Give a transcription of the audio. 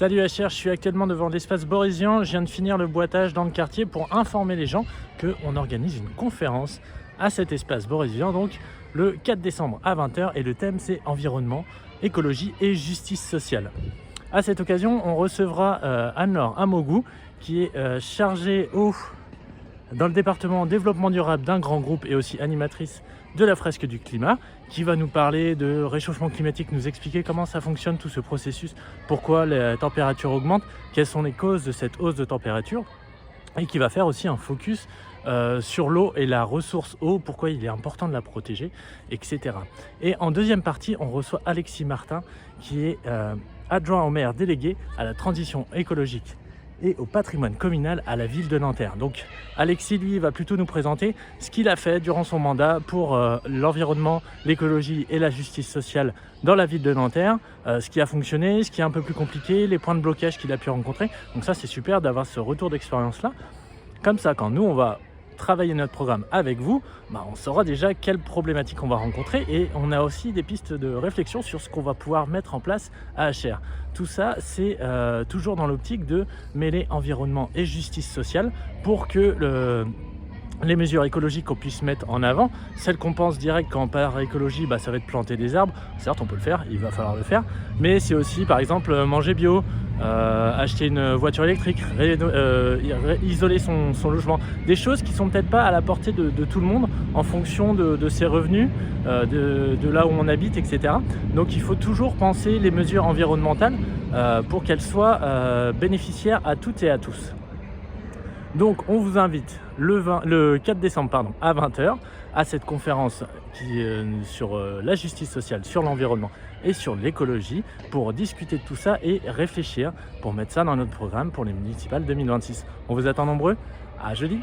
Salut HR, je suis actuellement devant l'espace Borésian. Je viens de finir le boitage dans le quartier pour informer les gens qu'on organise une conférence à cet espace Borésian, donc le 4 décembre à 20 h, et le thème c'est environnement, écologie et justice sociale. À cette occasion, on recevra Anne-Laure Amogou, qui est chargée dans le département développement durable d'un grand groupe et aussi animatrice de la fresque du climat, qui va nous parler de réchauffement climatique, nous expliquer comment ça fonctionne tout ce processus, pourquoi la température augmente, quelles sont les causes de cette hausse de température, et qui va faire aussi un focus sur l'eau et la ressource eau, pourquoi il est important de la protéger, etc. Et en deuxième partie, on reçoit Alexis Martin, qui est adjoint au maire délégué à la transition écologique et au patrimoine communal à la ville de Nanterre. Donc Alexis, lui, va plutôt nous présenter ce qu'il a fait durant son mandat pour l'environnement, l'écologie et la justice sociale dans la ville de Nanterre, ce qui a fonctionné, ce qui est un peu plus compliqué, les points de blocage qu'il a pu rencontrer. Donc ça, c'est super d'avoir ce retour d'expérience-là. Comme ça, quand nous, on va travailler notre programme avec vous, on saura déjà quelles problématiques on va rencontrer, et on a aussi des pistes de réflexion sur ce qu'on va pouvoir mettre en place à HR. Tout ça, c'est toujours dans l'optique de mêler environnement et justice sociale pour que les mesures écologiques qu'on puisse mettre en avant, celles qu'on pense direct quand on parle écologie, ça va être planter des arbres. Certes, on peut le faire, il va falloir le faire, mais c'est aussi par exemple manger bio, acheter une voiture électrique, isoler son logement, des choses qui sont peut-être pas à la portée de tout le monde en fonction de ses revenus, de là où on habite, etc. Donc il faut toujours penser les mesures environnementales pour qu'elles soient bénéficiaires à toutes et à tous. Donc on vous invite le 4 décembre à 20 h à cette conférence sur la justice sociale, sur l'environnement et sur l'écologie, pour discuter de tout ça et réfléchir pour mettre ça dans notre programme pour les municipales 2026. On vous attend nombreux, à jeudi.